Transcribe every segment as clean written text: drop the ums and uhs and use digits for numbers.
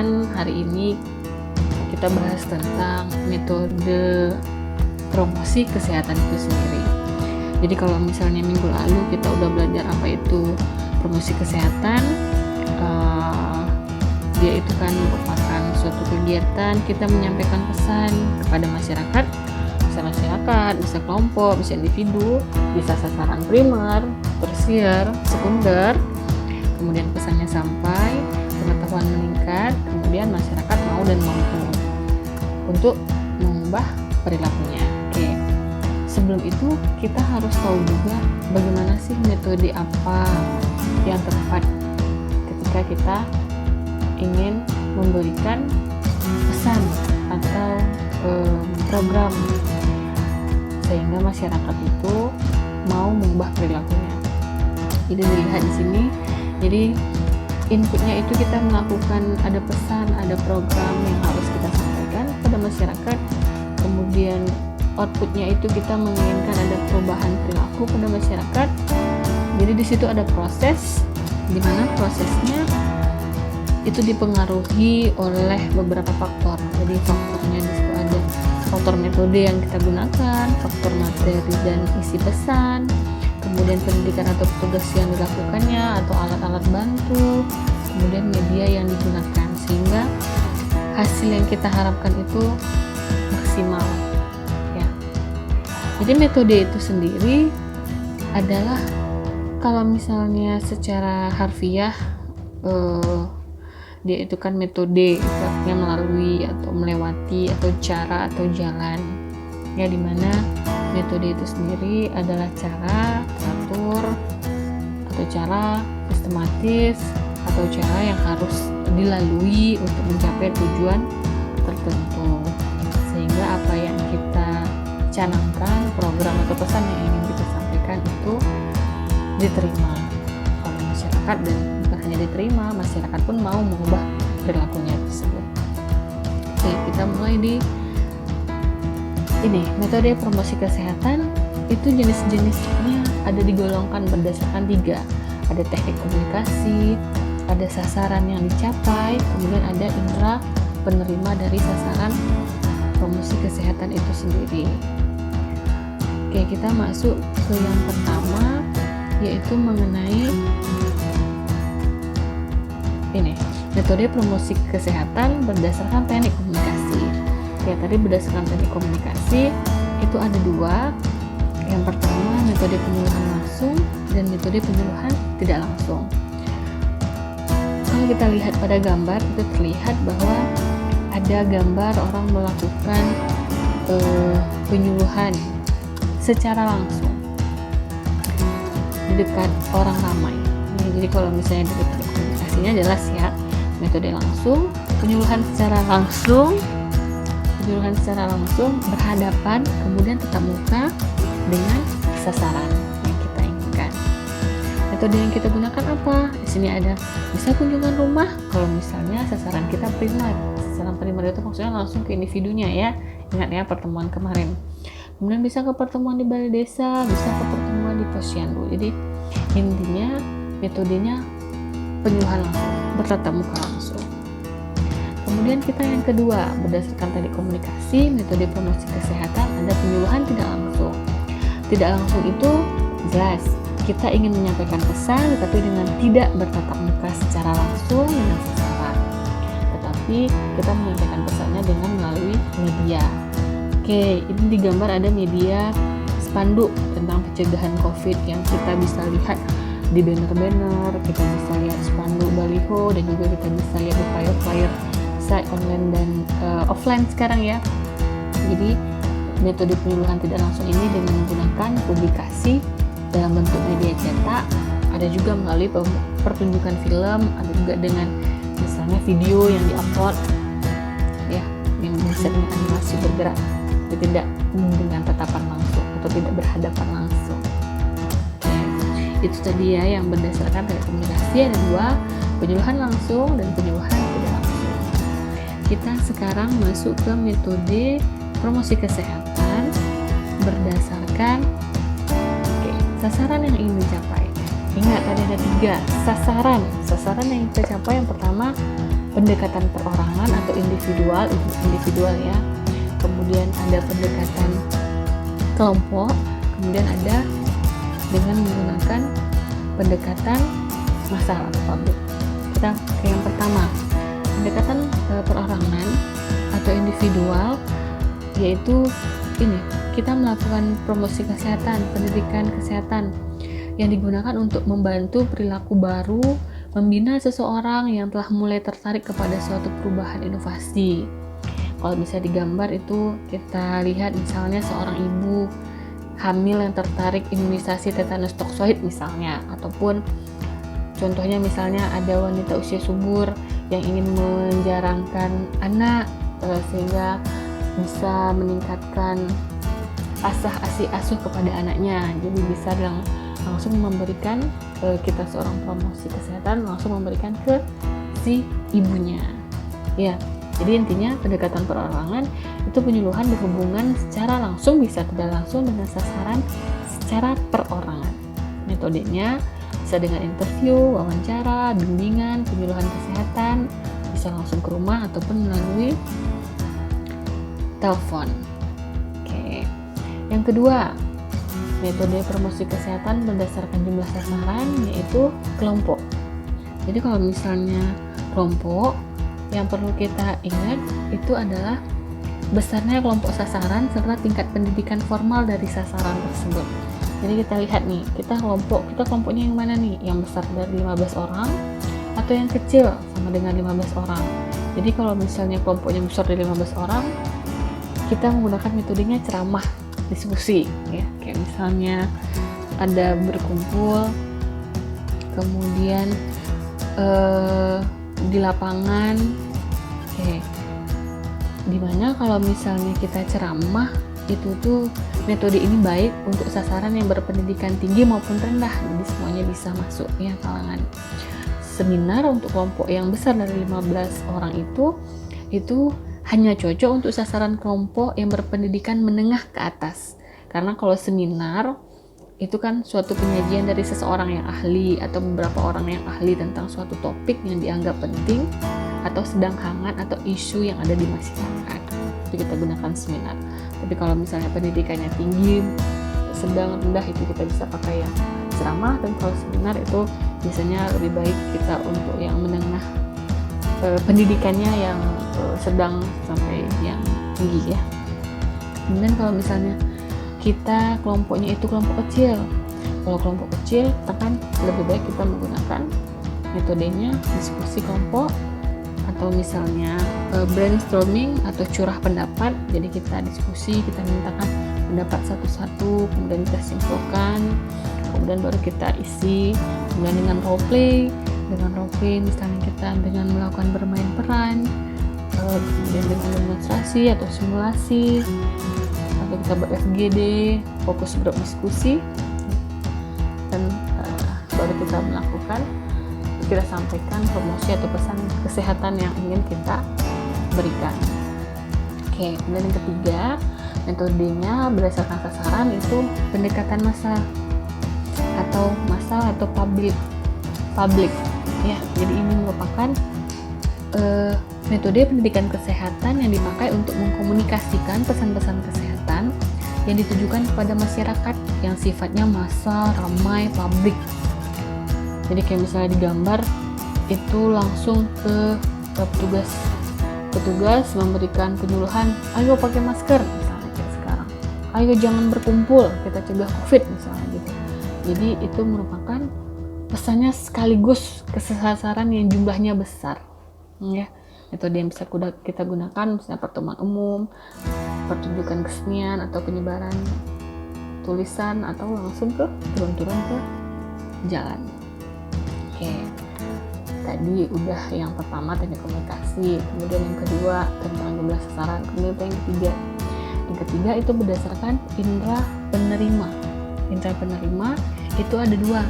kesehatan. Hari ini kita bahas tentang metode promosi kesehatan itu sendiri. Jadi kalau misalnya minggu lalu kita udah belajar apa itu promosi kesehatan, dia itu kan merupakan suatu kegiatan kita menyampaikan pesan kepada masyarakat, bisa kelompok, bisa individu, bisa sasaran primer, tersier, sekunder. Kemudian pesannya sampai, pengetahuan meningkat, kemudian masyarakat mau dan mampu untuk mengubah perilakunya. Oke. Sebelum itu kita harus tahu juga bagaimana sih metode apa yang tepat ketika kita ingin memberikan pesan atau program sehingga masyarakat itu mau mengubah perilakunya. Jadi dilihat di sini, jadi inputnya itu kita melakukan ada pesan, ada program yang harus kita sampaikan pada masyarakat. Kemudian outputnya itu kita menginginkan ada perubahan perilaku pada masyarakat. Jadi di situ ada proses, di mana prosesnya itu dipengaruhi oleh beberapa faktor. Jadi faktornya di situ ada faktor metode yang kita gunakan, faktor materi dan isi pesan, kemudian pendidikan atau petugas yang dilakukannya atau alat-alat bantu, kemudian media yang digunakan, sehingga hasil yang kita harapkan itu maksimal ya. Jadi metode itu sendiri adalah, kalau misalnya secara harfiah dia itu kan metode, artinya melalui atau melewati atau cara atau jalan ya, dimana metode itu sendiri adalah cara teratur atau cara sistematis atau cara yang harus dilalui untuk mencapai tujuan tertentu, sehingga apa yang kita canangkan, program atau pesan yang ingin kita sampaikan itu diterima oleh masyarakat, dan bukan hanya diterima, masyarakat pun mau mengubah perilakunya tersebut. Oke, kita mulai di ini, metode promosi kesehatan itu jenis-jenisnya ada digolongkan berdasarkan 3. Ada teknik komunikasi, ada sasaran yang dicapai, kemudian ada indera penerima dari sasaran promosi kesehatan itu sendiri. Oke, kita masuk ke yang pertama, yaitu mengenai ini, metode promosi kesehatan berdasarkan teknik komunikasi. Ya, tadi berdasarkan teknik komunikasi itu ada 2. Yang pertama metode penyuluhan langsung dan metode penyuluhan tidak langsung. Kalau kita lihat pada gambar, itu terlihat bahwa ada gambar orang melakukan penyuluhan secara langsung di dekat orang ramai. Jadi kalau misalnya dari teknik komunikasinya jelas ya, metode langsung, penyuluhan secara langsung berhadapan, kemudian tatap muka dengan sasaran yang kita inginkan. Metode yang kita gunakan apa? Di sini ada bisa kunjungan rumah kalau misalnya sasaran kita primer. Sasaran primer itu maksudnya langsung ke individunya ya. Ingat ya pertemuan kemarin. Kemudian bisa ke pertemuan di balai desa, bisa ke pertemuan di posyandu. Jadi intinya metodenya penyuluhan langsung, bertatap muka langsung. Kemudian kita yang kedua, berdasarkan teknik komunikasi, metode promosi kesehatan ada penyuluhan tidak langsung. Tidak langsung itu jelas, kita ingin menyampaikan pesan tetapi dengan tidak bertatap muka secara langsung dengan sasaran, tetapi kita menyampaikan pesannya dengan melalui media. Oke, ini di gambar ada media spanduk tentang pencegahan COVID yang kita bisa lihat di banner-banner, kita bisa lihat spanduk baliho, dan juga kita bisa lihat di flyer-flyer site online dan offline sekarang ya. Jadi metode penyuluhan tidak langsung ini dengan menggunakan publikasi dalam bentuk media cetak, ada juga melalui pertunjukan film, ada juga dengan misalnya video yang diupload ya, yang bisa dengan animasi bergerak, tidak dengan tatapan langsung atau tidak berhadapan langsung. Itu tadi ya yang berdasarkan teknik komunikasi. Ada 2, penyuluhan langsung dan penyuluhan tidak langsung. Kita sekarang masuk ke metode promosi kesehatan berdasarkan sasaran yang ingin dicapai. Ingat tadi ada 3 sasaran yang kita capai. Yang pertama pendekatan perorangan atau individual ya. Kemudian ada pendekatan kelompok, kemudian ada dengan menggunakan pendekatan massal atau publik. Kita ke yang pertama, pendekatan perorangan atau individual, yaitu ini, kita melakukan promosi kesehatan, pendidikan kesehatan yang digunakan untuk membantu perilaku baru, membina seseorang yang telah mulai tertarik kepada suatu perubahan inovasi. Kalau bisa digambar itu kita lihat misalnya seorang ibu hamil yang tertarik imunisasi tetanus toksoid misalnya, ataupun contohnya misalnya ada wanita usia subur yang ingin menjarangkan anak sehingga bisa meningkatkan asah-asih asuh kepada anaknya. Jadi bisa langsung memberikan kita seorang promosi kesehatan langsung memberikan ke si ibunya. Ya, jadi intinya pendekatan perorangan itu penyuluhan berhubungan secara langsung bisa tidak langsung dengan sasaran secara perorangan. Metodenya bisa dengan interview, wawancara, bimbingan, penyuluhan kesehatan, bisa langsung ke rumah ataupun melalui telepon. Oke. Yang kedua, metode promosi kesehatan berdasarkan jumlah sasaran, yaitu kelompok. Jadi kalau misalnya kelompok, yang perlu kita ingat itu adalah besarnya kelompok sasaran serta tingkat pendidikan formal dari sasaran tersebut. Jadi kita lihat nih, kita kelompoknya yang mana nih? Yang besar dari 15 orang atau yang kecil sama dengan 15 orang. Jadi kalau misalnya kelompoknya besar dari 15 orang, kita menggunakan metodenya ceramah, diskusi ya. Kayak misalnya ada berkumpul, kemudian di lapangan, dimana kalau misalnya kita ceramah itu tuh metode ini baik untuk sasaran yang berpendidikan tinggi maupun rendah, jadi semuanya bisa masuk ya kalangan. Seminar untuk kelompok yang besar dari 15 orang itu hanya cocok untuk sasaran kelompok yang berpendidikan menengah ke atas, karena kalau seminar itu kan suatu penyajian dari seseorang yang ahli atau beberapa orang yang ahli tentang suatu topik yang dianggap penting atau sedang hangat atau isu yang ada di masyarakat. Itu kita gunakan seminar. Tapi kalau misalnya pendidikannya tinggi, sedang, rendah, itu kita bisa pakai yang ceramah. Dan kalau seminar itu biasanya lebih baik kita untuk yang menengah, pendidikannya yang sedang sampai yang tinggi ya. Kemudian kalau misalnya kita kelompoknya itu kelompok kecil, kalau kelompok kecil kita kan lebih baik kita menggunakan metodenya diskusi kelompok atau misalnya brainstorming atau curah pendapat. Jadi kita diskusi, kita mintakan pendapat satu-satu, kemudian kita simpulkan, kemudian baru kita isi. Kemudian dengan role play misalnya kita dengan melakukan bermain peran, kemudian dengan demonstrasi atau simulasi, atau kita buat FGD, fokus grup diskusi, dan baru kita melakukan, kita sampaikan promosi atau pesan kesehatan yang ingin kita berikan. Oke, kemudian yang ketiga, metodenya berdasarkan sasaran itu pendekatan massal atau publik ya. Jadi ini merupakan metode pendidikan kesehatan yang dipakai untuk mengkomunikasikan pesan-pesan kesehatan yang ditujukan kepada masyarakat yang sifatnya massal, ramai, publik. Jadi kayak misalnya digambar itu langsung ke petugas memberikan penyuluhan, ayo pakai masker misalnya kayak sekarang, ayo jangan berkumpul, kita cegah COVID misalnya gitu. Jadi itu merupakan pesannya sekaligus ke sasaran yang jumlahnya besar ya. Metode yang bisa kita gunakan misalnya pertemuan umum, pertunjukan kesenian, atau penyebaran tulisan, atau langsung turun ke jalan. Oke, tadi udah yang pertama teknik komunikasi, kemudian yang kedua tentang jumlah sasaran, kemudian yang ketiga. Yang ketiga itu berdasarkan indera penerima. Indera penerima itu ada dua.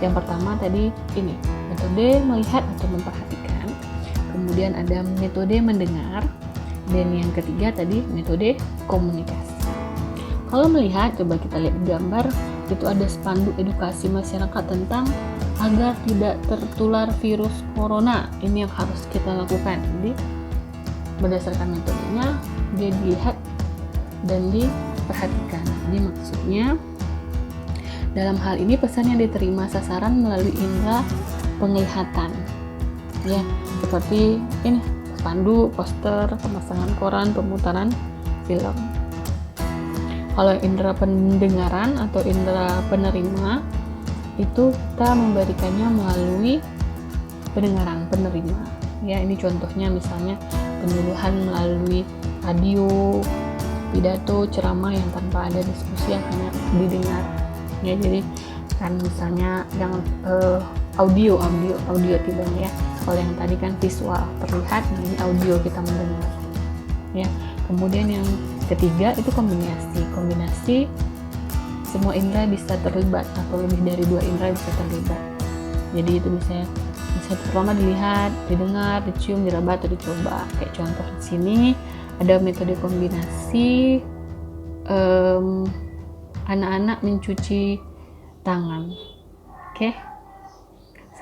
Yang pertama tadi ini metode melihat atau memperhatikan, kemudian ada metode mendengar, dan yang ketiga tadi metode komunikasi. Kalau melihat, coba kita lihat gambar, itu ada spanduk edukasi masyarakat tentang agar tidak tertular virus corona. Ini yang harus kita lakukan. Jadi berdasarkan metodenya dia dilihat dan diperhatikan. Jadi maksudnya dalam hal ini pesan yang diterima sasaran melalui indera penglihatan, ya, seperti ini spanduk, poster, pemasangan koran, pemutaran film. Kalau indera pendengaran atau indera penerima itu kita memberikannya melalui pendengaran penerima. Ya, ini contohnya misalnya penyuluhan melalui radio, pidato, ceramah yang tanpa ada diskusi yang hanya didengar. Ya, jadi kan misalnya yang audio tidak ya. Kalau yang tadi kan visual terlihat, nah ini audio kita mendengar. Ya, kemudian yang ketiga itu kombinasi semua indera bisa terlibat atau lebih dari 2 indera bisa terlibat. Jadi itu bisa pertama dilihat, didengar, dicium, diraba atau dicoba. Kayak contoh di sini ada metode kombinasi anak-anak mencuci tangan. Oke.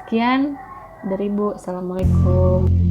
Sekian dari Ibu. Assalamualaikum.